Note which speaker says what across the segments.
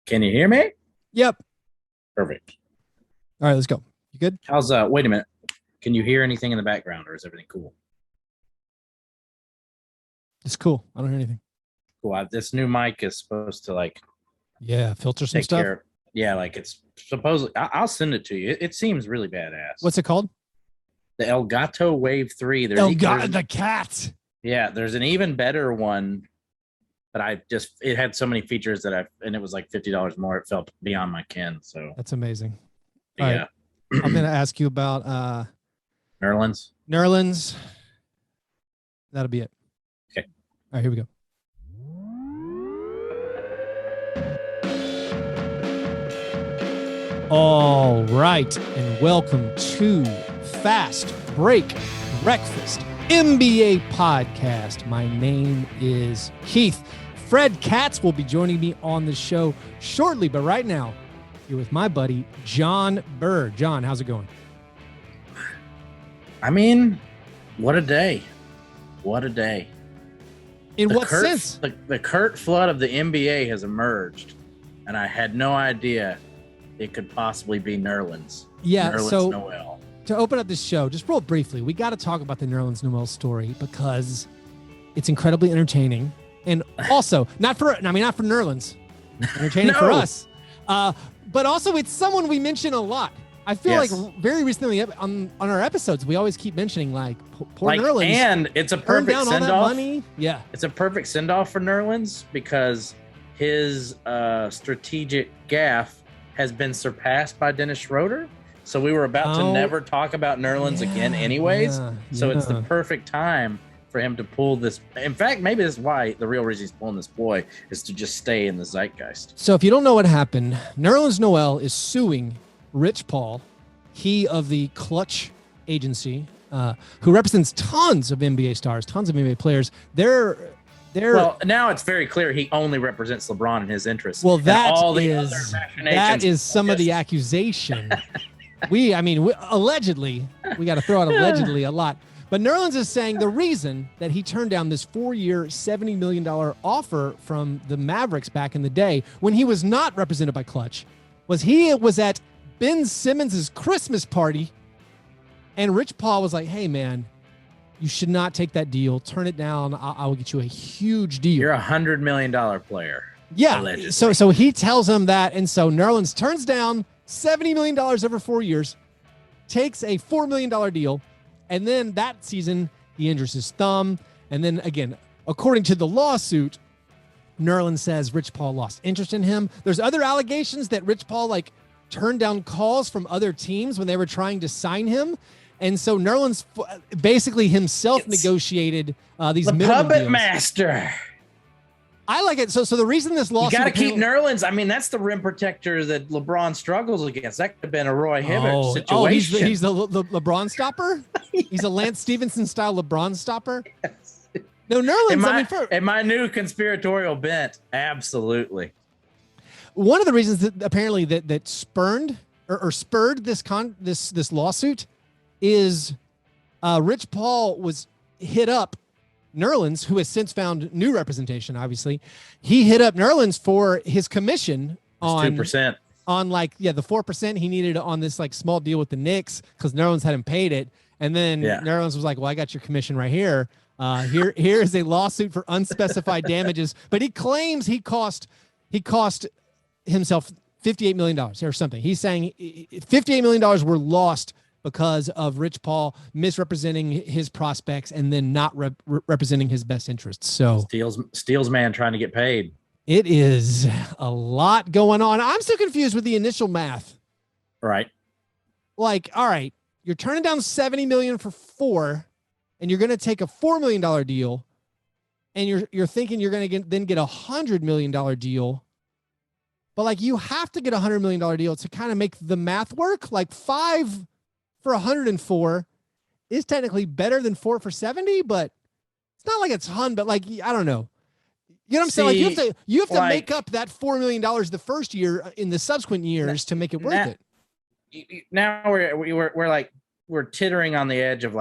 Speaker 1: Can you hear me?
Speaker 2: Yep.
Speaker 1: Perfect.
Speaker 2: All right, let's go. You good?
Speaker 1: How's wait a minute. Can you hear anything in the background or is everything cool?
Speaker 2: It's cool. I don't hear anything.
Speaker 1: Cool. This new mic is supposed to
Speaker 2: Filter some
Speaker 1: take
Speaker 2: stuff.
Speaker 1: care. Yeah, it's supposedly. I'll send it to you. It seems really badass.
Speaker 2: What's it called?
Speaker 1: The Elgato Wave 3.
Speaker 2: The cat.
Speaker 1: Yeah, there's an even better one, but it had so many features and it was like $50 more. It felt beyond my ken. So
Speaker 2: that's amazing.
Speaker 1: All
Speaker 2: right. I'm going to ask you about
Speaker 1: Nerlens.
Speaker 2: That'll be it.
Speaker 1: Okay.
Speaker 2: All right, here we go. All right, and welcome to Fastbreak Breakfast NBA podcast. My name is Keith. Fred Katz will be joining me on the show shortly, but right now, you're with my buddy, John Bird. John, how's it going?
Speaker 1: I mean, what a day. What a day.
Speaker 2: In what sense?
Speaker 1: The Kurt flood of the NBA has emerged, and I had no idea it could possibly be Nerlens.
Speaker 2: Yeah,
Speaker 1: Nerlens Noel.
Speaker 2: To open up this show, just real briefly, we got to talk about the Nerlens Noel story because it's incredibly entertaining. And also, not for Nerlens, entertaining for us. But also, it's someone we mention a lot. I feel like very recently on our episodes, we always keep mentioning poor Nerlens.
Speaker 1: And it's a perfect send-off.
Speaker 2: Yeah,
Speaker 1: it's a perfect send-off for Nerlens because his strategic gaffe has been surpassed by Dennis Schroeder. So we were about to never talk about Nerlens again anyways. So it's the perfect time for him to pull this. In fact, maybe this is why the real reason he's pulling this ploy is to just stay in the zeitgeist.
Speaker 2: So if you don't know what happened, Nerlens Noel is suing Rich Paul, he of the Clutch agency, who represents tons of NBA stars, tons of NBA players.
Speaker 1: Well, now it's very clear he only represents LeBron and his interests.
Speaker 2: Well, that is some of the accusation. Allegedly, we got to throw out allegedly a lot. But Nerlens is saying the reason that he turned down this 4-year, $70 million offer from the Mavericks back in the day when he was not represented by Clutch was he was at Ben Simmons' Christmas party, and Rich Paul was like, hey, man, you should not take that deal. Turn it down. I will get you a huge deal.
Speaker 1: You're $100 million player.
Speaker 2: Yeah.
Speaker 1: Allegedly.
Speaker 2: So he tells him that. And so Nerlens turns down $70 million over 4 years, takes a $4 million deal. And then that season, he injures his thumb. And then again, according to the lawsuit, Nerlens says Rich Paul lost interest in him. There's other allegations that Rich Paul turned down calls from other teams when they were trying to sign him. And so Nerlens basically himself negotiated these minimum
Speaker 1: puppet
Speaker 2: deals.
Speaker 1: Master.
Speaker 2: I like it. So the reason this lawsuit,
Speaker 1: you got to keep Nerlens. I mean, that's the rim protector that LeBron struggles against. That could have been a Roy Hibbert situation.
Speaker 2: He's the LeBron stopper. He's a Lance Stevenson style LeBron stopper.
Speaker 1: Yes.
Speaker 2: No, Nerlens.
Speaker 1: In my new conspiratorial bent, absolutely.
Speaker 2: One of the reasons that apparently that spurred this lawsuit is Rich Paul was hit up Nerlens, who has since found new representation. Obviously, he hit up Nerlens for his commission on
Speaker 1: 2%.
Speaker 2: On the 4% he needed on this small deal with the Knicks because Nerlens hadn't paid it, and then Nerlens was like, "Well, I got your commission right here. Here is a lawsuit for unspecified damages." But he claims he cost himself $58 million or something. He's saying $58 million were lost because of Rich Paul misrepresenting his prospects and then not representing his best interests. So
Speaker 1: Steals man trying to get paid.
Speaker 2: It is a lot going on. I'm still confused with the initial math.
Speaker 1: Right.
Speaker 2: All right, you're turning down $70 million for 4, and you're going to take a $4 million deal, and you're thinking you're going to then get a $100 million deal. But you have to get a $100 million deal to kind of make the math work. 5 for 104 is technically better than 4 for 70, but it's not like a ton. But I don't know. You know what I'm saying? You have to make up that $4 million the first year in the subsequent years to make it worth it.
Speaker 1: Now we're tittering on the edge of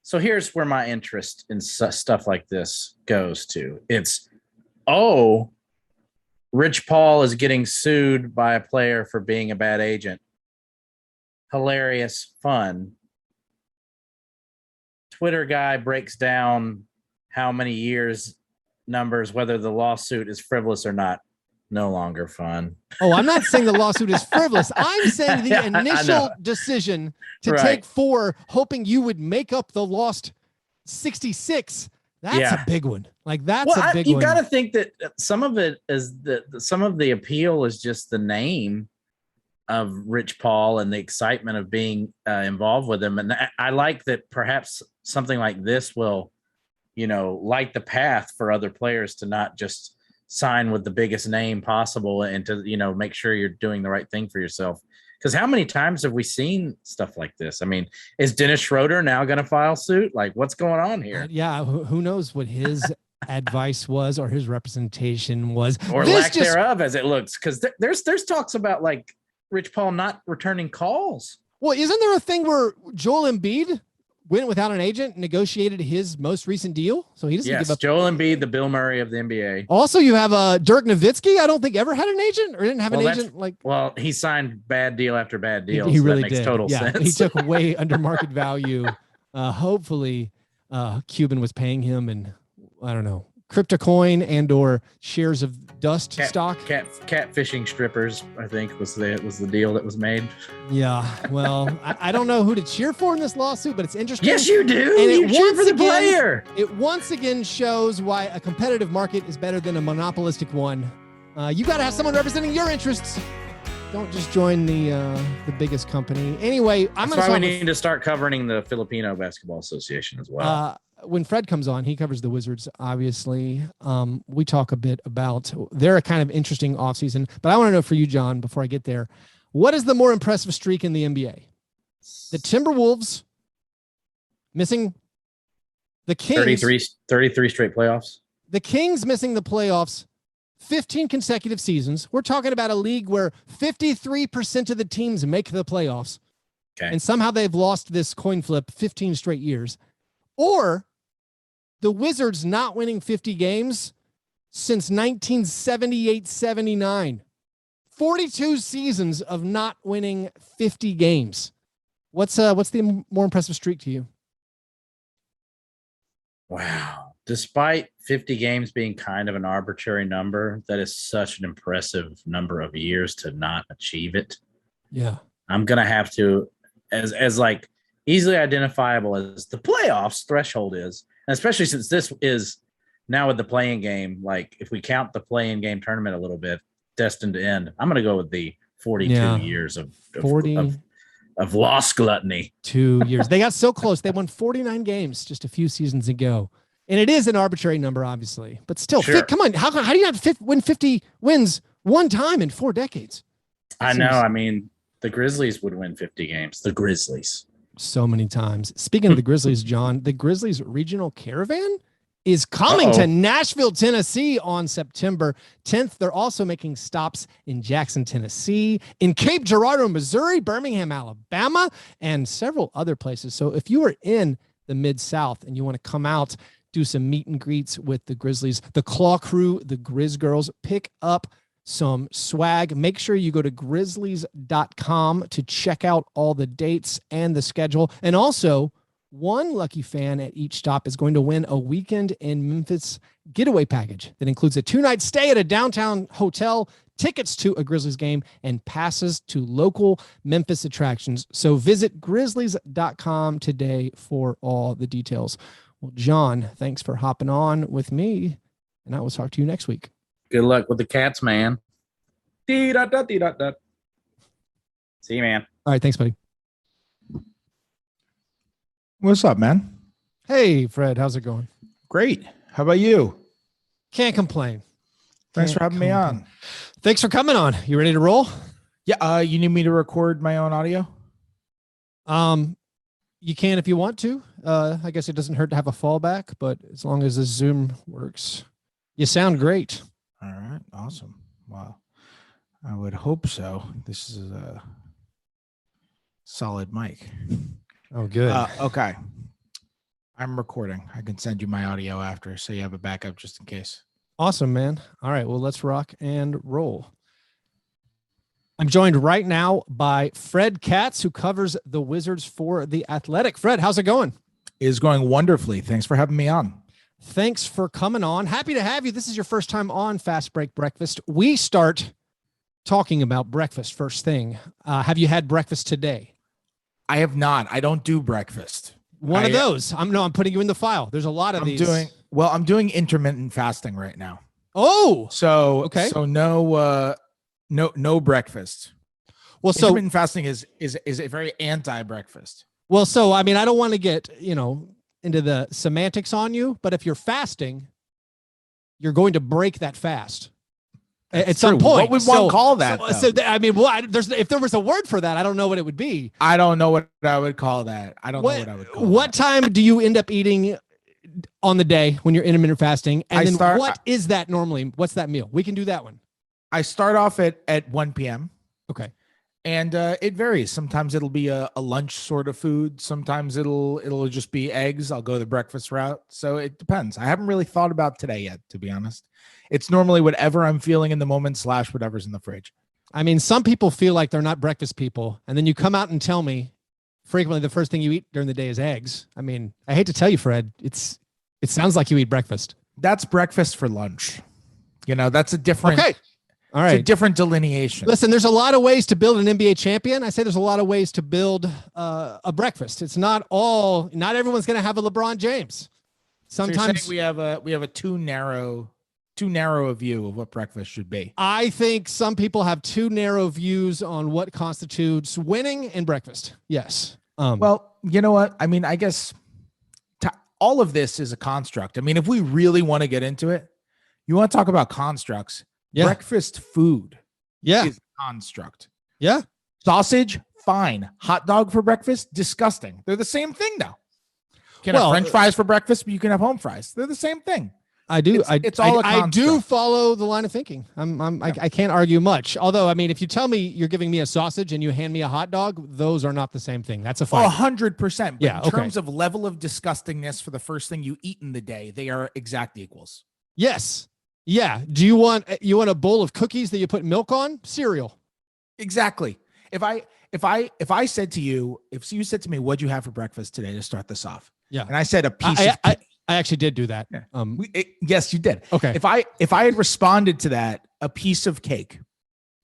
Speaker 1: so here's where my interest in stuff like this goes to. It's Rich Paul is getting sued by a player for being a bad agent. Hilarious, fun. Twitter guy breaks down how many years numbers, whether the lawsuit is frivolous or not. No longer fun.
Speaker 2: Oh, I'm not saying the lawsuit is frivolous. I'm saying the initial decision to take 4, hoping you would make up the lost 66. That's a big one. Like that's a big one.
Speaker 1: You got to think that some of it is some of the appeal is just the name of Rich Paul and the excitement of being involved with him. And I like that perhaps something like this will, light the path for other players to not just sign with the biggest name possible and to, make sure you're doing the right thing for yourself. Because how many times have we seen stuff like this? I mean, is Dennis Schroeder now going to file suit? Like, what's going on here?
Speaker 2: Who knows what his advice was or his representation was.
Speaker 1: Or lack thereof, as it looks. Because there's talks about, like, Rich Paul not returning calls.
Speaker 2: Well, isn't there a thing where Joel Embiid went without an agent, negotiated his most recent deal? So he doesn't give up.
Speaker 1: Joel Embiid, the Bill Murray of the NBA.
Speaker 2: Also, you have Dirk Nowitzki. I don't think ever had an agent or didn't have an agent.
Speaker 1: Well, he signed bad deal after bad deal.
Speaker 2: He really
Speaker 1: that makes
Speaker 2: did.
Speaker 1: Total sense.
Speaker 2: He took way under market value. Hopefully, Cuban was paying him, and I don't know, cryptocoin and or shares of dust stock.
Speaker 1: Catfishing strippers, I think, was the deal that was made.
Speaker 2: Yeah, well, I don't know who to cheer for in this lawsuit, but it's interesting.
Speaker 1: Yes, you do.
Speaker 2: And
Speaker 1: you cheer for the player.
Speaker 2: It once again shows why a competitive market is better than a monopolistic one. You got to have someone representing your interests. Don't just join the biggest company. Anyway,
Speaker 1: that's why we need to start covering the Filipino Basketball Association as well.
Speaker 2: When Fred comes on, he covers the Wizards, obviously. We talk a bit about their kind of interesting offseason. But I want to know for you, John, before I get there, what is the more impressive streak in the NBA? The Timberwolves missing the Kings.
Speaker 1: 33 straight playoffs.
Speaker 2: The Kings missing the playoffs 15 consecutive seasons. We're talking about a league where 53% of the teams make the playoffs. Okay. And somehow they've lost this coin flip 15 straight years. Or the Wizards not winning 50 games since 1978-79. 42 seasons of not winning 50 games. What's the more impressive streak to you?
Speaker 1: Wow. Despite 50 games being kind of an arbitrary number, that is such an impressive number of years to not achieve it.
Speaker 2: Yeah.
Speaker 1: I'm going to have to, as like easily identifiable as the playoffs threshold is, and especially since this is now with the play-in game, like if we count the play-in game tournament a little bit, destined to end, I'm going to go with the 42 years of lost gluttony.
Speaker 2: 2 years. They got so close. They won 49 games just a few seasons ago. And it is an arbitrary number, obviously, but still,
Speaker 1: sure.
Speaker 2: Come on. How do you not win 50 wins one time in 4 decades?
Speaker 1: I know. I mean, the Grizzlies would win 50 games. The Grizzlies.
Speaker 2: So many times. Speaking of the Grizzlies, John, the Grizzlies regional caravan is coming to Nashville, Tennessee on September 10th. They're also making stops in Jackson, Tennessee, in Cape Girardeau, Missouri, Birmingham, Alabama, and several other places. So if you are in the Mid-South and you want to come out, do some meet and greets with the Grizzlies, the Claw Crew, the Grizz Girls, pick up some swag. Make sure you go to grizzlies.com to check out all the dates and the schedule. And also, one lucky fan at each stop is going to win a weekend in Memphis getaway package that includes a 2-night stay at a downtown hotel, tickets to a Grizzlies game, and passes to local Memphis attractions. So visit grizzlies.com today for all the details. Well, John, thanks for hopping on with me, and I will talk to you next week.
Speaker 1: Good luck with the Cats, man. See you, man.
Speaker 2: All right, thanks, buddy.
Speaker 3: What's up, man?
Speaker 2: Hey, Fred, how's it going?
Speaker 3: Great. How about you?
Speaker 2: Can't complain.
Speaker 3: Thanks for having me on.
Speaker 2: Thanks for coming on. You ready to roll?
Speaker 3: Yeah. You need me to record my own audio?
Speaker 2: You can if you want to. I guess it doesn't hurt to have a fallback, but as long as the Zoom works, you sound great.
Speaker 3: All right. Awesome. Wow. I would hope so. This is a solid mic.
Speaker 2: Oh, good.
Speaker 3: Okay. I'm recording. I can send you my audio after, so you have a backup just in case.
Speaker 2: Awesome, man. All right, well, let's rock and roll. I'm joined right now by Fred Katz, who covers the Wizards for The Athletic. Fred, how's it going?
Speaker 3: It is going wonderfully. Thanks for having me on.
Speaker 2: Thanks for coming on. Happy to have you. This is your first time on Fastbreak Breakfast. We start talking about breakfast first thing. Have you had breakfast today?
Speaker 3: I have not. I don't do breakfast.
Speaker 2: One of those. I'm putting you in the file. There's a lot of these.
Speaker 3: I'm doing intermittent fasting right now.
Speaker 2: Oh,
Speaker 3: so
Speaker 2: okay.
Speaker 3: So no breakfast.
Speaker 2: Well, so
Speaker 3: intermittent fasting is a very anti-breakfast.
Speaker 2: Well, so I mean, I don't want to get into the semantics on you, but if you're fasting, you're going to break that fast at some point.
Speaker 3: What would one call that?
Speaker 2: I mean, if there was a word for that, I don't know what it would be.
Speaker 3: I don't know what I would call that. I don't know what I would call
Speaker 2: What time do you end up eating on the day when you're intermittent fasting? And what is that normally? What's that meal? We can do that one.
Speaker 3: I start off at 1 p.m.
Speaker 2: Okay.
Speaker 3: And it varies. Sometimes it'll be a lunch sort of food. Sometimes it'll just be eggs. I'll go the breakfast route. So it depends. I haven't really thought about today yet, to be honest. It's normally whatever I'm feeling in the moment / whatever's in the fridge.
Speaker 2: I mean, some people feel like they're not breakfast people. And then you come out and tell me frequently the first thing you eat during the day is eggs. I mean, I hate to tell you, Fred, it sounds like you eat breakfast.
Speaker 3: That's breakfast for lunch. That's a different...
Speaker 2: Okay. All right.
Speaker 3: It's a different delineation.
Speaker 2: Listen, there's a lot of ways to build an NBA champion. I say there's a lot of ways to build a breakfast. It's not everyone's going to have a LeBron James. Sometimes
Speaker 3: we have a too narrow a view of what breakfast should be.
Speaker 2: I think some people have too narrow views on what constitutes winning in breakfast. Yes.
Speaker 3: Well, you know what? I mean, I guess all of this is a construct. I mean, if we really want to get into it, you want to talk about constructs. Yeah. Breakfast food is a construct.
Speaker 2: Yeah.
Speaker 3: Sausage, fine. Hot dog for breakfast, disgusting. They're the same thing now. You can have French fries for breakfast, but you can have home fries. They're the same thing.
Speaker 2: I do.
Speaker 3: It's all a construct.
Speaker 2: I do follow the line of thinking. I can't argue much. Although, I mean, if you tell me you're giving me a sausage and you hand me a hot dog, those are not the same thing. That's a fight.
Speaker 3: 100%. Yeah. In terms of level of disgustingness for the first thing you eat in the day, they are exact equals.
Speaker 2: Yes. Yeah. Do you want a bowl of cookies that you put milk on? Cereal.
Speaker 3: Exactly. If I said to you, if you said to me, what'd you have for breakfast today to start this off?
Speaker 2: Yeah.
Speaker 3: And I said a piece of
Speaker 2: I actually did do that.
Speaker 3: Yeah. Yes, you did.
Speaker 2: Okay.
Speaker 3: If I had responded to that, a piece of cake,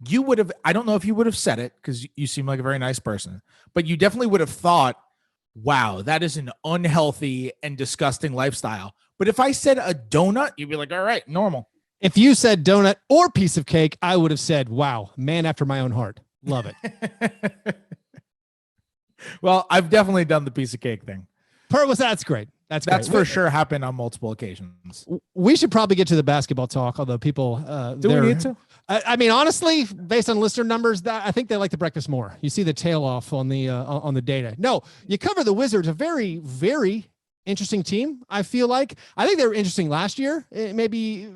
Speaker 3: you would have, I don't know if you would have said it because you seem like a very nice person, but you definitely would have thought, wow, that is an unhealthy and disgusting lifestyle. But if I said a donut, you'd be like, all right, normal.
Speaker 2: If you said donut or piece of cake, I would have said, wow, man after my own heart. Love it.
Speaker 3: Well, I've definitely done the piece of cake thing.
Speaker 2: That's great. That's
Speaker 3: for sure happened on multiple occasions.
Speaker 2: We should probably get to the basketball talk, although people
Speaker 3: do we need to?
Speaker 2: I mean, honestly, based on listener numbers, I think they like the breakfast more. You see the tail off on the data. No, you cover the Wizards, a very, very interesting team. I feel like I think they were interesting last year, maybe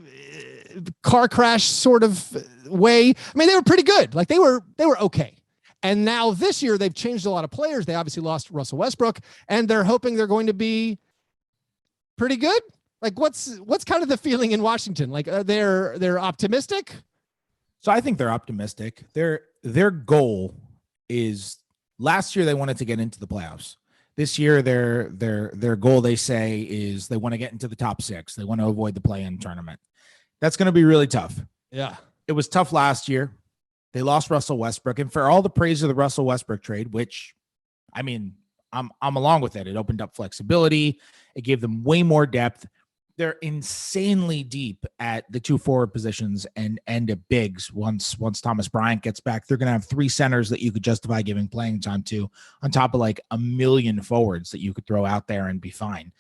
Speaker 2: car crash sort of way. I mean, they were pretty good. Like they were okay. And now this year they've changed a lot of players. They obviously lost Russell Westbrook, and they're hoping they're going to be pretty good. Like what's kind of the feeling in Washington? Like they're optimistic.
Speaker 3: So I think they're optimistic. Their goal is last year they wanted to get into the playoffs. This year their goal, they say, is they want to get into the top 6. They want to avoid the play-in tournament. That's going to be really tough.
Speaker 2: Yeah.
Speaker 3: It was tough last year. They lost Russell Westbrook, and for all the praise of the Russell Westbrook trade, which I mean, I'm along with it. It opened up flexibility. It gave them way more depth. They're insanely deep at the 2 forward positions and at bigs. Once Thomas Bryant gets back, they're going to have 3 centers that you could justify giving playing time to, on top of like a million forwards that you could throw out there and be fine.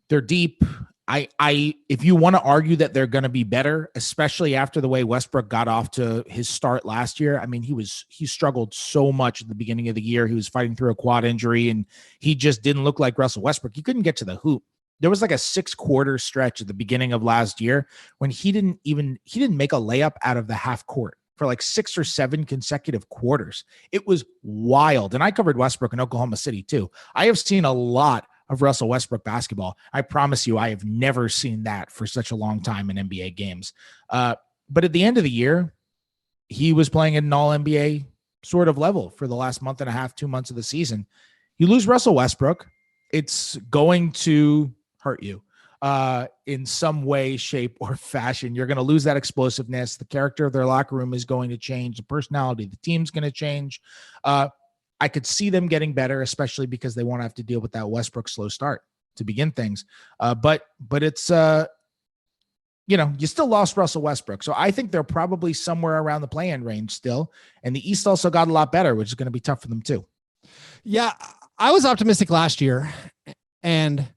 Speaker 3: They're deep. If you want to argue that they're going to be better, especially after the way Westbrook got off to his start last year. I mean, he struggled so much at the beginning of the year. He was fighting through a quad injury, and he just didn't look like Russell Westbrook. He couldn't get to the hoop. There was like a 6-quarter stretch at the beginning of last year when he didn't make a layup out of the half court for like 6 or 7 consecutive quarters. It was wild. And I covered Westbrook in Oklahoma City too. I have seen a lot of Russell Westbrook basketball. I promise you, I have never seen that for such a long time in NBA games. But at the end of the year, he was playing at an all NBA sort of level for the last month and a half, 2 months of the season. You lose Russell Westbrook, it's going to hurt you in some way, shape, or fashion. You're going to lose that explosiveness. The character of their locker room is going to change. The personality of the team's going to change. I could see them getting better, especially because they won't have to deal with that Westbrook slow start to begin things. But it's, you still lost Russell Westbrook. So I think they're probably somewhere around the play-in range still. And the East also got a lot better, which is going to be tough for them too.
Speaker 2: Yeah, I was optimistic last year and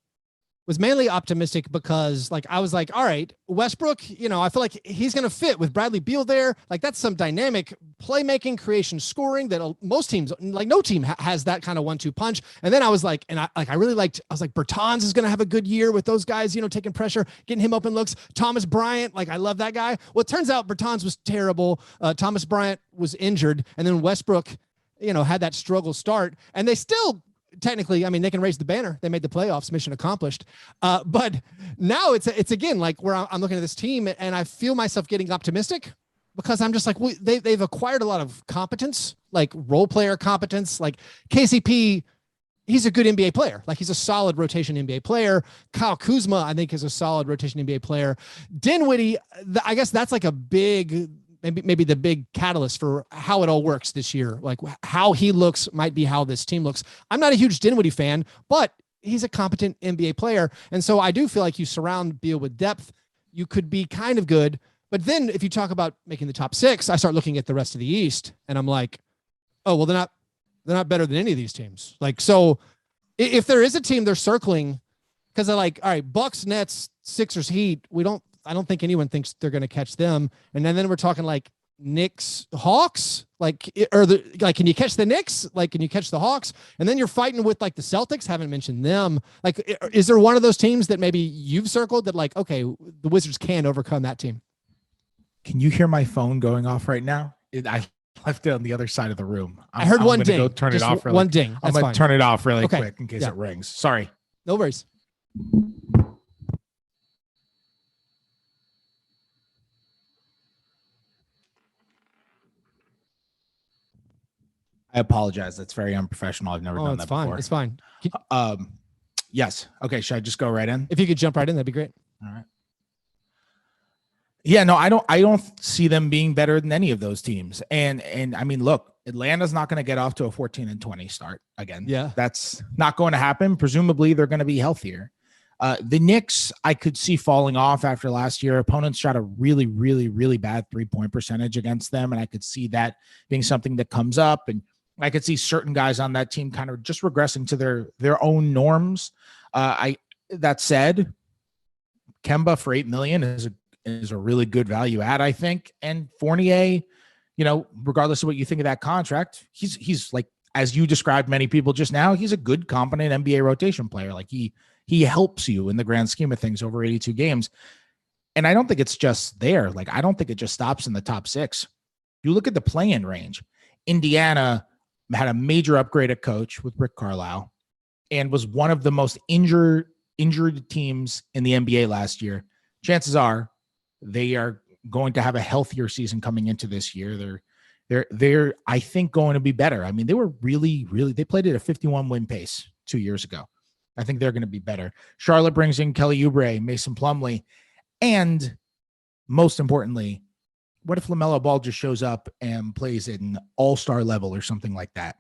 Speaker 2: was mainly optimistic because I was like, all right, Westbrook, I feel like he's going to fit with Bradley Beal there. Like that's some dynamic playmaking, creation, scoring that most teams, no team has that kind of 1-2 punch. And then I was like, I was like, Bertans is going to have a good year with those guys, taking pressure, getting him open looks. Thomas Bryant, I love that guy. Well, it turns out Bertans was terrible. Thomas Bryant was injured. And then Westbrook, had that struggle start, and they still technically, they can raise the banner. They made the playoffs, mission accomplished. But now it's again, where I'm looking at this team and I feel myself getting optimistic because I'm just like, they've acquired a lot of competence, role player competence, KCP. He's a good NBA player. He's a solid rotation NBA player. Kyle Kuzma, I think, is a solid rotation NBA player. Dinwiddie, I guess that's a big, maybe the big catalyst for how it all works this year. How he looks might be how this team looks. I'm not a huge Dinwiddie fan, but he's a competent NBA player. And so I do feel like you surround Beal with depth, you could be kind of good. But then if you talk about making the top 6, I start looking at the rest of the East and I'm like, oh, well, they're not better than any of these teams. So if there is a team they're circling, because they're like, all right, Bucks, Nets, Sixers, Heat, I don't think anyone thinks they're going to catch them. And then we're talking Knicks, Hawks, can you catch the Knicks? Can you catch the Hawks? And then you're fighting with the Celtics. Haven't mentioned them. Is there one of those teams that maybe you've circled that okay, the Wizards can overcome that team?
Speaker 3: Can you hear my phone going off right now? I left it on the other side of the room.
Speaker 2: I heard one ding.
Speaker 3: Go turn it off.
Speaker 2: One ding.
Speaker 3: I'm going to turn it off really quick in case it rings. Sorry.
Speaker 2: No worries.
Speaker 3: I apologize. That's very unprofessional. I've never done that before.
Speaker 2: It's fine.
Speaker 3: Yes. Okay. Should I just go right in?
Speaker 2: If you could jump right in, that'd be great.
Speaker 3: All right. Yeah, no, I don't see them being better than any of those teams. And look, Atlanta's not going to get off to a 14-20 start again.
Speaker 2: Yeah.
Speaker 3: That's not going to happen. Presumably they're going to be healthier. The Knicks, I could see falling off after last year. Opponents shot a really, really, really bad 3-point percentage against them. And I could see that being something that comes up. And I could see certain guys on that team kind of just regressing to their own norms. That said, Kemba for $8 million is a really good value add, I think. And Fournier, regardless of what you think of that contract, he's as you described many people just now, he's a good, competent NBA rotation player. He helps you in the grand scheme of things over 82 games. And I don't think it's just there. I don't think it just stops in the top 6. You look at the play-in range. Indiana had a major upgrade at coach with Rick Carlisle and was one of the most injured teams in the NBA last year. Chances are they are going to have a healthier season coming into this year. They're I think going to be better. They were really, really, they played at a 51 win pace 2 years ago. I think they're going to be better. Charlotte brings in Kelly Oubre, Mason Plumlee, and most importantly, what if LaMelo Ball just shows up and plays at an all-star level or something like that?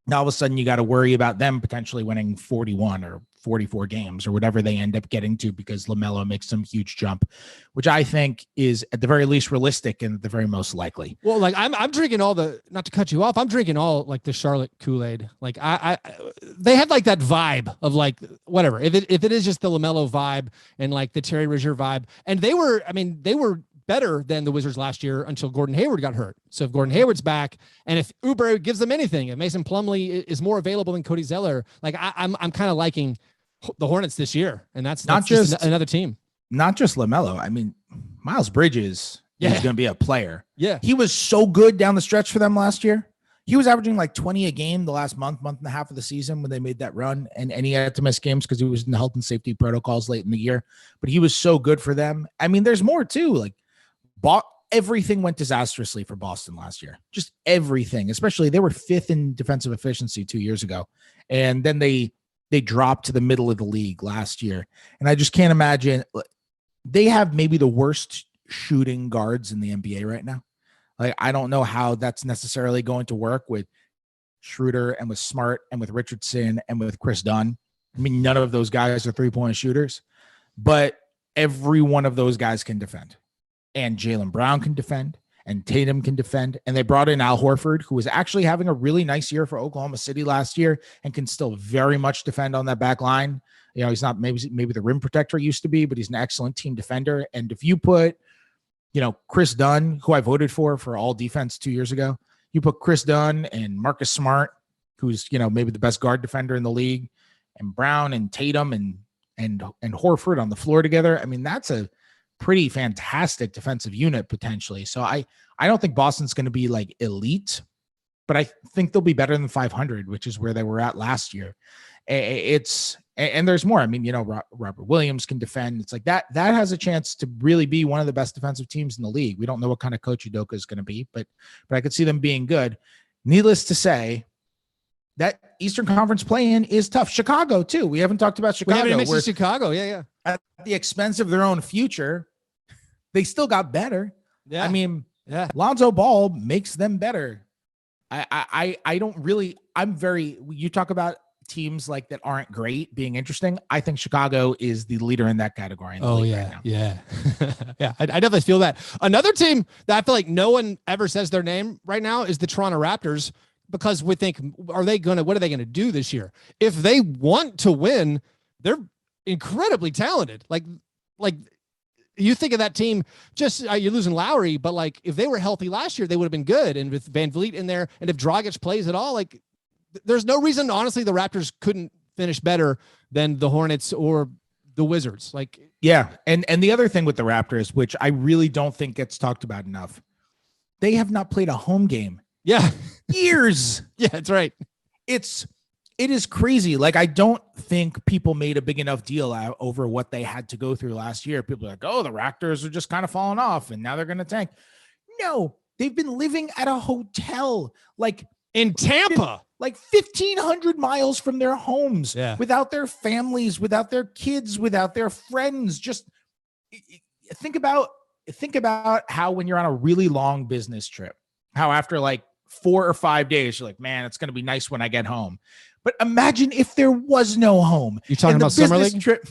Speaker 3: Now, all of a sudden, you got to worry about them potentially winning 41 or 44 games or whatever they end up getting to because LaMelo makes some huge jump, which I think is at the very least realistic and at the very most likely.
Speaker 2: Well, I'm drinking all not to cut you off, I'm drinking all the Charlotte Kool-Aid. They had that vibe of whatever. If it is just the LaMelo vibe and the Terry Rozier vibe, and they were better than the Wizards last year until Gordon Hayward got hurt. So if Gordon Hayward's back, and if Oubre gives them anything, if Mason Plumlee is more available than Cody Zeller, I'm kind of liking the Hornets this year, and that's not just another team.
Speaker 3: Not just LaMelo. Miles Bridges is going to be a player.
Speaker 2: Yeah,
Speaker 3: he was so good down the stretch for them last year. He was averaging like 20 a game the last month and a half of the season when they made that run. And he had to miss games because he was in the health and safety protocols late in the year. But he was so good for them. I mean, there's more too. Like, everything went disastrously for Boston last year. Just everything. Especially they were 5th in defensive efficiency 2 years ago. And then they dropped to the middle of the league last year. And I just can't imagine. They have maybe the worst shooting guards in the NBA right now. Like, I don't know how that's necessarily going to work with Schroeder and with Smart and with Richardson and with Chris Dunn. I mean, none of those guys are 3-point shooters, but every one of those guys can defend. And Jaylen Brown can defend, and Tatum can defend. And they brought in Al Horford, who was actually having a really nice year for Oklahoma City last year and can still very much defend on that back line. You know, he's not maybe the rim protector he used to be, but he's an excellent team defender. And if you put, you know, Chris Dunn, who I voted for all defense 2 years ago, you put Chris Dunn and Marcus Smart, who's, you know, maybe the best guard defender in the league, and Brown and Tatum and Horford on the floor together. I mean, that's a pretty fantastic defensive unit potentially. So I don't think Boston's going to be like elite, but I think they'll be better than 500, which is where they were at last year. And there's more. I mean, you know, Robert Williams can defend. It's like that has a chance to really be one of the best defensive teams in the league. We don't know what kind of coach Udoka is going to be, but I could see them being good. Needless to say, that Eastern Conference play-in is tough. Chicago too. We haven't talked about Chicago.
Speaker 2: We haven't mentioned Chicago. Yeah.
Speaker 3: At the expense of their own future, they still got better.
Speaker 2: Yeah.
Speaker 3: I mean, Lonzo Ball makes them better. I don't really, you talk about teams like that aren't great being interesting. I think Chicago is the leader in that category.
Speaker 2: Right now. Yeah. I definitely feel that. Another team that I feel like no one ever says their name right now is the Toronto Raptors, because we think, what are they going to do this year? If they want to win, they're incredibly talented. Like you think of that team, just you're losing Lowry, but like if they were healthy last year, they would have been good. And with Van Vliet in there, and if Dragic plays at all, like there's no reason, honestly, the Raptors couldn't finish better than the Hornets or the Wizards. Like,
Speaker 3: yeah. And the other thing with the Raptors, which I really don't think gets talked about enough, they have not played a home game.
Speaker 2: Yeah.
Speaker 3: Years.
Speaker 2: Yeah, that's right.
Speaker 3: It is crazy. Like, I don't think people made a big enough deal out over what they had to go through last year. People are like, oh, the Raptors are just kind of falling off and now they're going to tank. No, they've been living at a hotel, like
Speaker 2: in Tampa,
Speaker 3: like 1,500 miles from their homes, without their families, without their kids, without their friends. Just think about how when you're on a really long business trip, how after like 4 or 5 days, you're like, man, it's going to be nice when I get home. But imagine if there was no home.
Speaker 2: You're talking about Summer League?
Speaker 3: Trip.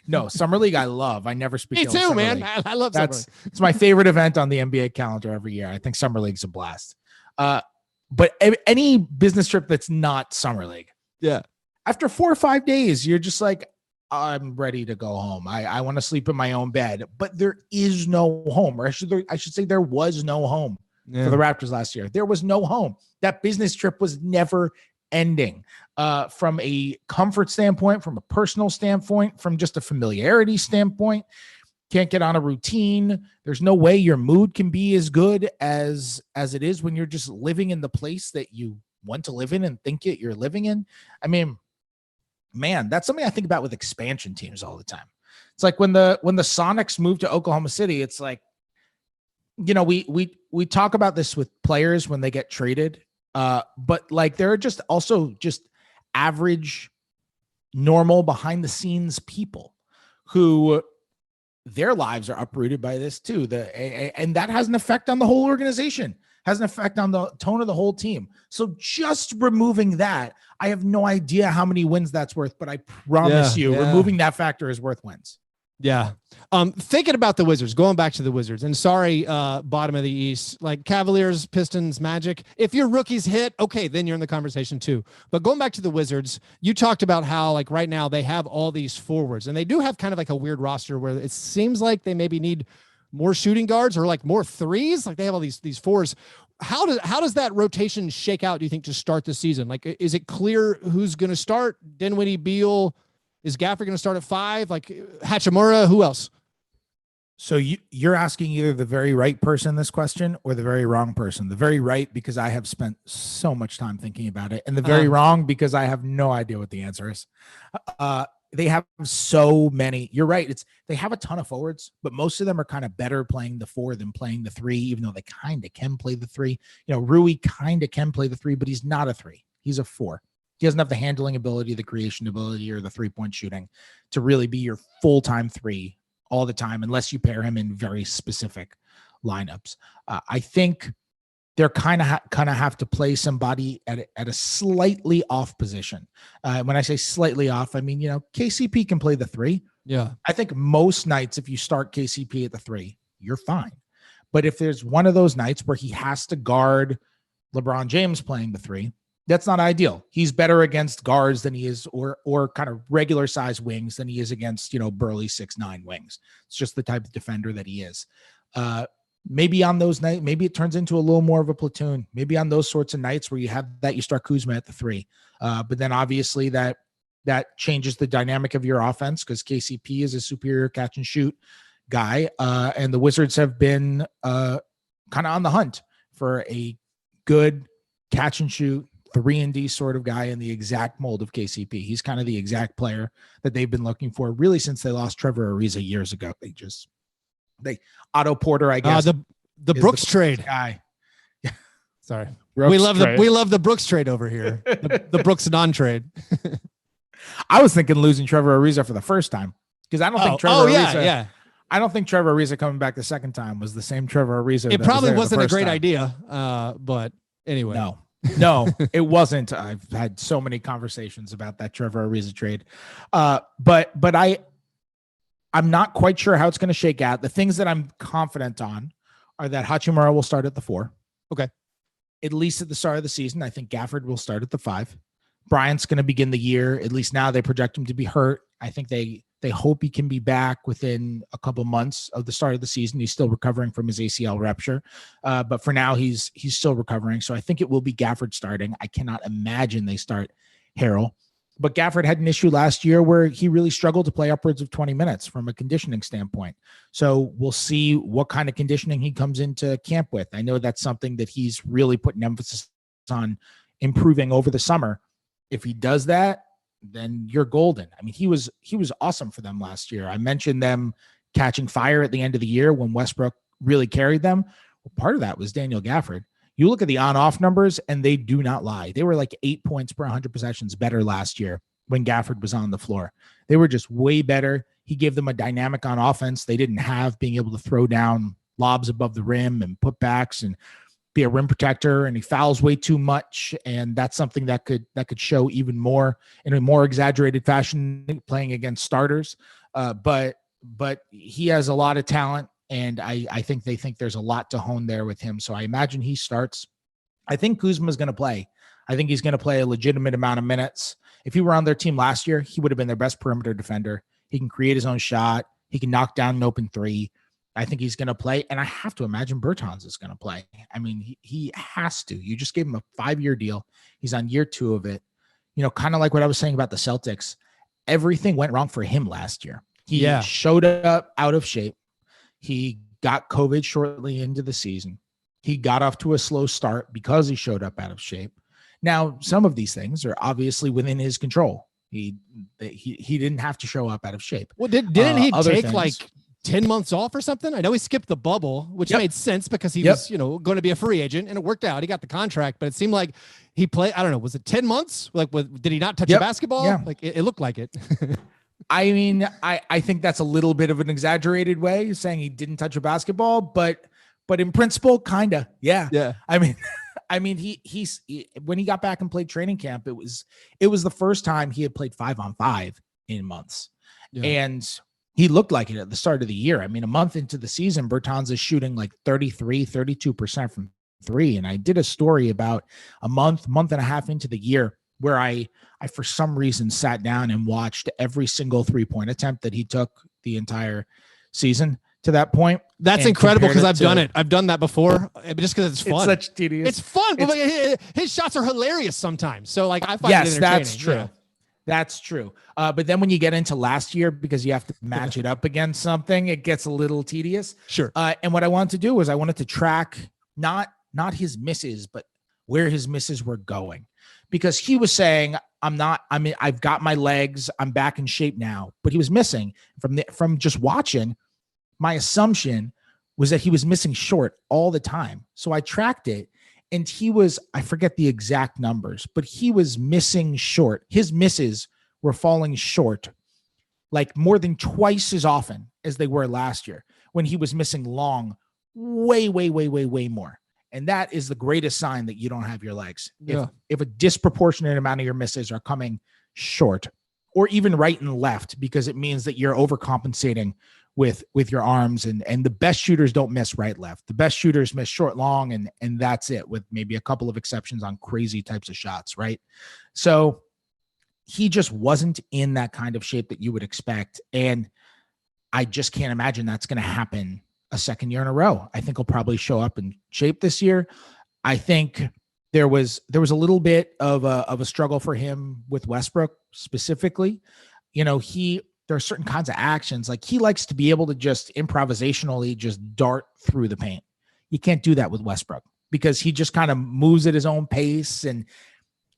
Speaker 3: No, Summer League I love. I never speak.
Speaker 2: Me too, man. I love Summer League.
Speaker 3: It's my favorite event on the NBA calendar every year. I think Summer League's a blast. But any business trip that's not Summer League.
Speaker 2: Yeah.
Speaker 3: After 4 or 5 days, you're just like, I'm ready to go home. I want to sleep in my own bed. But there is no home. Or I should say there was no home for the Raptors last year. There was no home. That business trip was never ending, from a comfort standpoint, from a personal standpoint, from just a familiarity standpoint. Can't get on a routine. There's no way your mood can be as good as it is when you're just living in the place that you want to live in and think you're living in. I mean, man, that's something I think about with expansion teams all the time. It's like when the Sonics moved to Oklahoma City, it's like, you know, we talk about this with players when they get traded. But like there are just also just average, normal, behind the scenes people who their lives are uprooted by this too. And that has an effect on the whole organization, has an effect on the tone of the whole team. So just removing that, I have no idea how many wins that's worth, but I promise removing that factor is worth wins.
Speaker 2: Yeah. Thinking about the Wizards, going back to the Wizards, and sorry, bottom of the East, like Cavaliers, Pistons, Magic. If your rookies hit, okay, then you're in the conversation too. But going back to the Wizards, you talked about how like right now they have all these forwards, and they do have kind of like a weird roster where it seems like they maybe need more shooting guards or like more threes. Like they have all these fours. How does that rotation shake out, do you think, to start the season? Like, is it clear who's going to start? Dinwiddie, Beal? Is Gafford going to start at 5? Like Hachimura? Who else?
Speaker 3: So you're asking either the very right person this question or the very wrong person. The very right because I have spent so much time thinking about it, and the very wrong because I have no idea what the answer is. They have so many. You're right. They have a ton of forwards, but most of them are kind of better playing the 4 than playing the 3, even though they kind of can play the 3. Rui kind of can play the 3, but he's not a 3. He's a 4. He doesn't have the handling ability, the creation ability, or the 3-point shooting to really be your full-time 3 all the time, unless you pair him in very specific lineups. I think they're kind of have to play somebody at a slightly off position. When I say slightly off, I mean, KCP can play the 3.
Speaker 2: Yeah.
Speaker 3: I think most nights, if you start KCP at the 3, you're fine. But if there's one of those nights where he has to guard LeBron James playing the 3, that's not ideal. He's better against guards than he is, or kind of regular size wings than he is against, burly 6'9" wings. It's just the type of defender that he is. Maybe on those nights, maybe it turns into a little more of a platoon. Maybe on those sorts of nights where you have that, you start Kuzma at the 3. But then obviously that changes the dynamic of your offense because KCP is a superior catch and shoot guy. And the Wizards have been kind of on the hunt for a good catch and shoot 3-and-D sort of guy in the exact mold of KCP. He's kind of the exact player that they've been looking for really since they lost Trevor Ariza years ago. Otto Porter, I guess.
Speaker 2: The Brooks trade
Speaker 3: guy.
Speaker 2: Sorry.
Speaker 3: Brooks
Speaker 2: we love
Speaker 3: trade.
Speaker 2: we love the Brooks trade over here. The Brooks non-trade.
Speaker 3: I was thinking losing Trevor Ariza for the first time because I don't think Trevor Ariza.
Speaker 2: Yeah.
Speaker 3: I don't think Trevor Ariza coming back the second time was the same Trevor Ariza.
Speaker 2: It probably wasn't a great
Speaker 3: time.
Speaker 2: idea. But anyway.
Speaker 3: No, it wasn't. I've had so many conversations about that Trevor Ariza trade. But I'm not quite sure how it's going to shake out. The things that I'm confident on are that Hachimura will start at the 4.
Speaker 2: Okay.
Speaker 3: At least at the start of the season. I think Gafford will start at the 5. Bryant's going to begin the year. At least now they project him to be hurt. I think they hope he can be back within a couple months of the start of the season. He's still recovering from his ACL rupture. But for now, he's still recovering. So I think it will be Gafford starting. I cannot imagine they start Harrell. But Gafford had an issue last year where he really struggled to play upwards of 20 minutes from a conditioning standpoint. So we'll see what kind of conditioning he comes into camp with. I know that's something that he's really putting emphasis on improving over the summer. If he does that, then you're golden. I mean, he was awesome for them last year. I mentioned them catching fire at the end of the year when Westbrook really carried them. Well, part of that was Daniel Gafford. You look at the on-off numbers, and they do not lie. They were like 8 points per 100 possessions better last year when Gafford was on the floor. They were just way better. He gave them a dynamic on offense they didn't have, being able to throw down lobs above the rim and putbacks and be a rim protector, and he fouls way too much. And that's something that could show even more in a more exaggerated fashion playing against starters. But he has a lot of talent. And I think they think there's a lot to hone there with him. So I imagine he starts. I think Kuzma is going to play. I think he's going to play a legitimate amount of minutes. If he were on their team last year, he would have been their best perimeter defender. He can create his own shot. He can knock down an open 3. I think he's going to play. And I have to imagine Bertans is going to play. I mean, he has to. You just gave him a 5-year deal. He's on year 2 of it. Kind of like what I was saying about the Celtics. Everything went wrong for him last year. He showed up out of shape. He got COVID shortly into the season. He got off to a slow start because he showed up out of shape. Now, some of these things are obviously within his control. He didn't have to show up out of shape.
Speaker 2: Well, didn't he take like 10 months off or something? I know he skipped the bubble, which made sense because he was, going to be a free agent, and it worked out. He got the contract, but it seemed like he played, I don't know, was it 10 months? Like, did he not touch a basketball?
Speaker 3: Yeah.
Speaker 2: Like, it looked like it.
Speaker 3: I mean, I think that's a little bit of an exaggerated way of saying he didn't touch a basketball, but in principle, kind of, yeah.
Speaker 2: Yeah.
Speaker 3: I mean, he's when he got back and played training camp, it was the first time he had played 5-on-5 in months, and he looked like it at the start of the year. I mean, a month into the season, Bertans is shooting like 32% from 3, and I did a story about a month and a half into the year where I for some reason sat down and watched every single 3-point attempt that he took the entire season to that point.
Speaker 2: That's incredible because I've done it. I've done that before just because it's fun.
Speaker 3: It's such tedious.
Speaker 2: It's fun. But his shots are hilarious sometimes. So like I find it entertaining.
Speaker 3: That's true. That's true. But then when you get into last year, because you have to match it up against something, it gets a little tedious.
Speaker 2: Sure.
Speaker 3: And what I wanted to do was I wanted to track not his misses, but where his misses were going, because he was saying, I've got my legs, I'm back in shape now, but he was missing from just watching. My assumption was that he was missing short all the time. So I tracked it, and I forget the exact numbers, but he was missing short. His misses were falling short like more than twice as often as they were last year, when he was missing long, way more. And that is the greatest sign that you don't have your legs.
Speaker 2: Yeah.
Speaker 3: If a disproportionate amount of your misses are coming short, or even right and left, because it means that you're overcompensating with your arms, and the best shooters don't miss right, left. The best shooters miss short, long, and that's it, with maybe a couple of exceptions on crazy types of shots. Right. So he just wasn't in that kind of shape that you would expect. And I just can't imagine that's going to happen a second year in a row. I think he'll probably show up in shape this year. I think there was a little bit of a struggle for him with Westbrook specifically. There are certain kinds of actions, like he likes to be able to just improvisationally just dart through the paint. You can't do that with Westbrook, because he just kind of moves at his own pace, and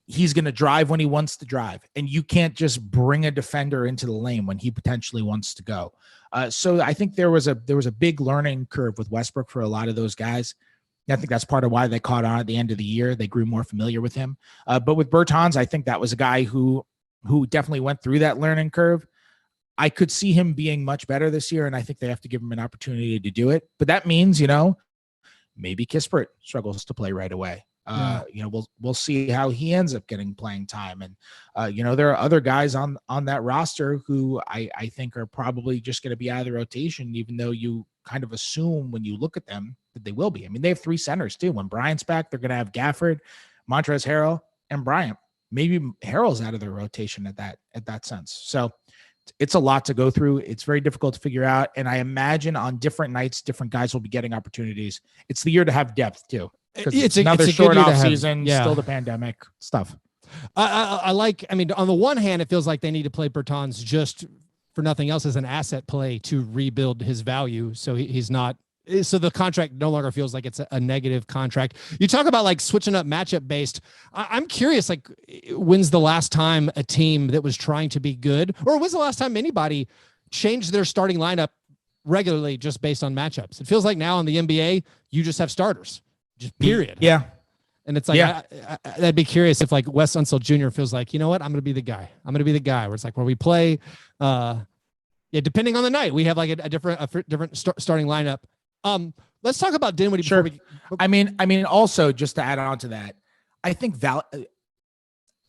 Speaker 3: he's going to drive when he wants to drive. And you can't just bring a defender into the lane when he potentially wants to go. So I think there was a big learning curve with Westbrook for a lot of those guys. I think that's part of why they caught on at the end of the year. They grew more familiar with him. But with Bertans, I think that was a guy who definitely went through that learning curve. I could see him being much better this year, and I think they have to give him an opportunity to do it. But that means, maybe Kispert struggles to play right away. We'll see how he ends up getting playing time. And, there are other guys on that roster who I think are probably just going to be out of the rotation, even though you kind of assume when you look at them that they will be. I mean, they have three centers too. When Bryant's back, they're going to have Gafford, Montrezl Harrell, and Bryant. Maybe Harrell's out of the rotation at that sense. So it's a lot to go through. It's very difficult to figure out. And I imagine on different nights, different guys will be getting opportunities. It's the year to have depth too. It's another short off season, still the pandemic stuff.
Speaker 2: On the one hand, it feels like they need to play Bertans just for nothing else as an asset play to rebuild his value. So he's not, so the contract no longer feels like it's a negative contract. You talk about like switching up matchup based. I'm curious, like, when's the last time a team that was trying to be good, or when's the last time anybody changed their starting lineup regularly just based on matchups? It feels like now in the NBA, you just have starters. Just period.
Speaker 3: Yeah.
Speaker 2: And it's like, I'd be curious if like Wes Unseld Jr. feels like, you know what, I'm going to be the guy. Where it's like, where we play, depending on the night, we have like a different starting lineup. Let's talk about Dinwiddie.
Speaker 3: Sure. I mean, also just to add on to that, I think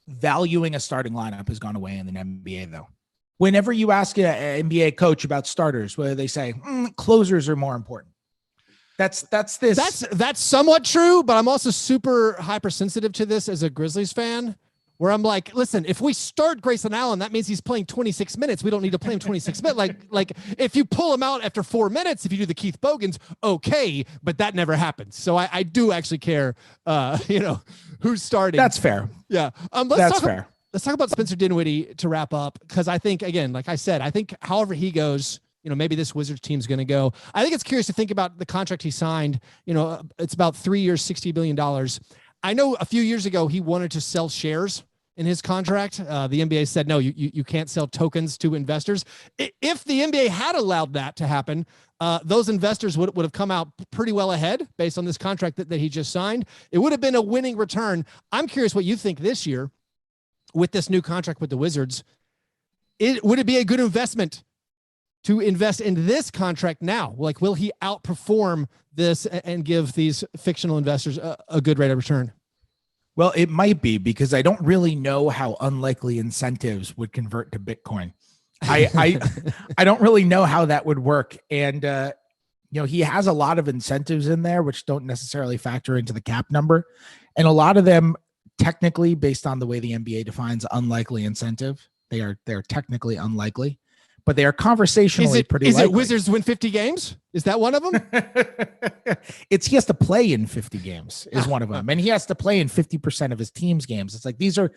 Speaker 3: valuing a starting lineup has gone away in the NBA though. Whenever you ask an NBA coach about starters, whether they say closers are more important. That's
Speaker 2: somewhat true, but I'm also super hypersensitive to this as a Grizzlies fan, where I'm like, listen, if we start Grayson Allen, that means he's playing 26 minutes. We don't need to play him 26 minutes. Like if you pull him out after 4 minutes, if you do the Keith Bogans, okay, but that never happens. So I do actually care, who's starting.
Speaker 3: That's fair.
Speaker 2: Yeah. Let's talk about Spencer Dinwiddie to wrap up, because I think, again, like I said, I think however he goes, maybe this Wizards team's going to go. I think it's curious to think about the contract he signed. It's about 3 years, $60 billion. I know a few years ago he wanted to sell shares in his contract. The NBA said, no, you can't sell tokens to investors. If the NBA had allowed that to happen, those investors would have come out pretty well ahead based on this contract that he just signed. It would have been a winning return. I'm curious what you think this year with this new contract with the Wizards. Would it be a good investment to invest in this contract now? Like, will he outperform this and give these fictional investors a good rate of return?
Speaker 3: Well, it might be, because I don't really know how unlikely incentives would convert to Bitcoin. I don't really know how that would work. And, he has a lot of incentives in there, which don't necessarily factor into the cap number. And a lot of them, technically, based on the way the NBA defines unlikely incentive, they're technically unlikely. But they are conversationally pretty likely.
Speaker 2: Is it Wizards win 50 games? Is that one of them?
Speaker 3: He has to play in 50 games is one of them. And he has to play in 50% of his team's games. It's like, these are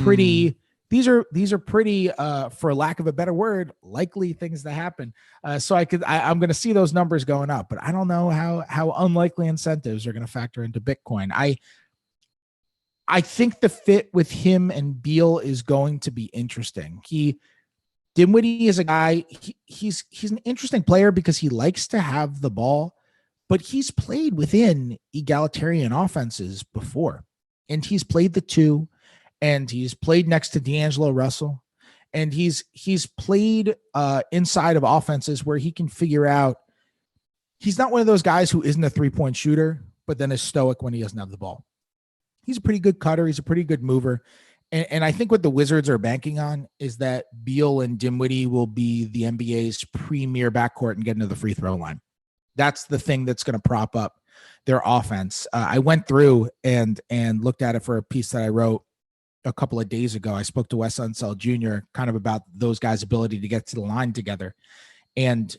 Speaker 3: pretty these are pretty, for lack of a better word, likely things to happen. So I'm going to see those numbers going up, but I don't know how unlikely incentives are going to factor into Bitcoin. I think the fit with him and Beal is going to be interesting. Dinwiddie is a guy, he's an interesting player because he likes to have the ball, but he's played within egalitarian offenses before. And he's played the two, and he's played next to D'Angelo Russell, and he's played inside of offenses where he can figure out. He's not one of those guys who isn't a three-point shooter, but then is stoic when he doesn't have the ball. He's a pretty good cutter. He's a pretty good mover. And I think what the Wizards are banking on is that Beal and Dinwiddie will be the NBA's premier backcourt and get into the free throw line. That's the thing that's going to prop up their offense. I went through and looked at it for a piece that I wrote a couple of days ago. I spoke to Wes Unseld Jr. kind of about those guys' ability to get to the line together. And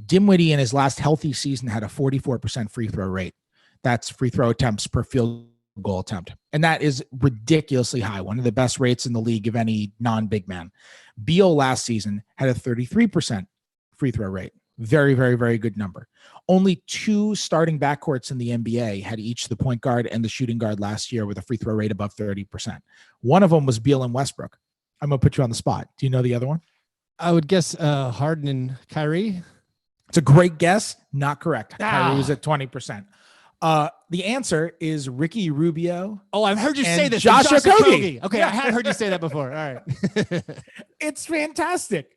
Speaker 3: Dinwiddie in his last healthy season had a 44% free throw rate. That's free throw attempts per field goal attempt. And that is ridiculously high. One of the best rates in the league of any non-big man. Beal last season had a 33% free throw rate. Very, very, very good number. Only two starting backcourts in the NBA had each the point guard and the shooting guard last year with a free throw rate above 30%. One of them was Beal and Westbrook. I'm going to put you on the spot. Do you know the other one?
Speaker 2: I would guess Harden and Kyrie.
Speaker 3: It's a great guess. Not correct. Kyrie was at 20%. The answer is Ricky Rubio.
Speaker 2: Oh, I've heard you say this.
Speaker 3: Josh Okogie.
Speaker 2: Okay, I had heard you say that before. All right.
Speaker 3: It's fantastic.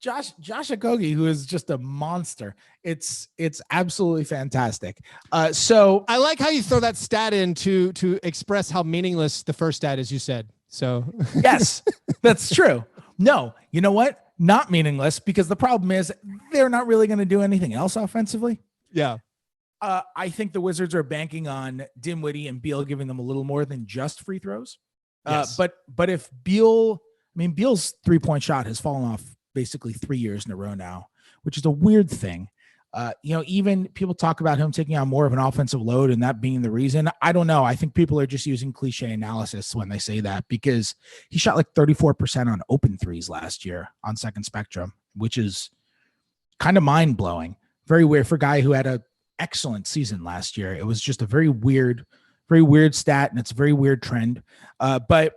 Speaker 3: Josh Okogie, who is just a monster. It's absolutely fantastic. So
Speaker 2: I like how you throw that stat in to express how meaningless the first stat is, you said. So
Speaker 3: yes, that's true. No, you know what? Not meaningless, because the problem is they're not really going to do anything else offensively.
Speaker 2: Yeah.
Speaker 3: I think the Wizards are banking on Dinwiddie and Beal giving them a little more than just free throws.
Speaker 2: Yes.
Speaker 3: But if Beal's 3-point shot has fallen off basically 3 years in a row now, which is a weird thing. Even people talk about him taking on more of an offensive load and that being the reason. I don't know. I think people are just using cliche analysis when they say that, because he shot like 34% on open threes last year on Second Spectrum, which is kind of mind blowing. Very weird for a guy who had a excellent season last year. It was just a very weird stat, and it's a very weird trend. But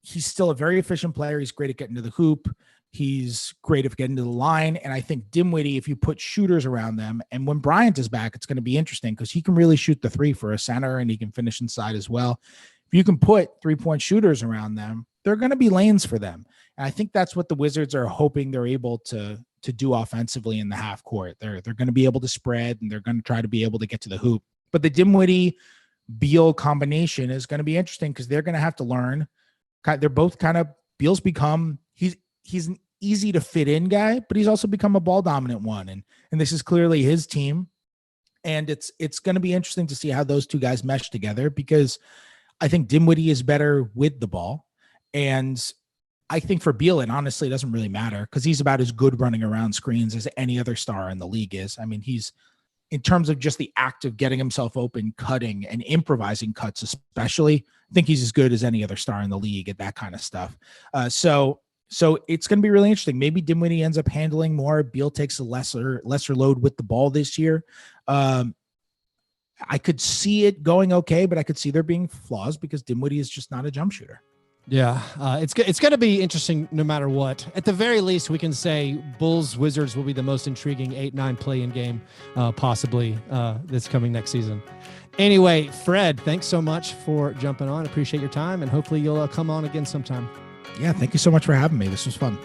Speaker 3: he's still a very efficient player. He's great at getting to the hoop. He's great at getting to the line. And I think Dinwiddie, if you put shooters around them, and when Bryant is back, it's going to be interesting because he can really shoot the three for a center, and he can finish inside as well. If you can put 3-point shooters around them, there are going to be lanes for them. And I think that's what the Wizards are hoping they're able to do offensively in the half court. They're going to be able to spread, and they're going to try to be able to get to the hoop. But the Dinwiddie Beal combination is going to be interesting because they're going to have to learn. They're both kind of, Beal's become, he's an easy to fit in guy, but he's also become a ball dominant one. And this is clearly his team. And it's going to be interesting to see how those two guys mesh together, because I think Dinwiddie is better with the ball. And I think for Beal, it honestly doesn't really matter because he's about as good running around screens as any other star in the league is. I mean, he's, in terms of just the act of getting himself open, cutting and improvising cuts, especially, I think he's as good as any other star in the league at that kind of stuff. So it's going to be really interesting. Maybe Dinwiddie ends up handling more. Beal takes a lesser load with the ball this year. I could see it going okay, but I could see there being flaws because Dinwiddie is just not a jump shooter.
Speaker 2: Yeah, it's going to be interesting no matter what. At the very least, we can say Bulls-Wizards will be the most intriguing 8-9 play-in game possibly this coming next season. Anyway, Fred, thanks so much for jumping on. Appreciate your time, and hopefully you'll come on again sometime.
Speaker 3: Yeah, thank you so much for having me. This was fun.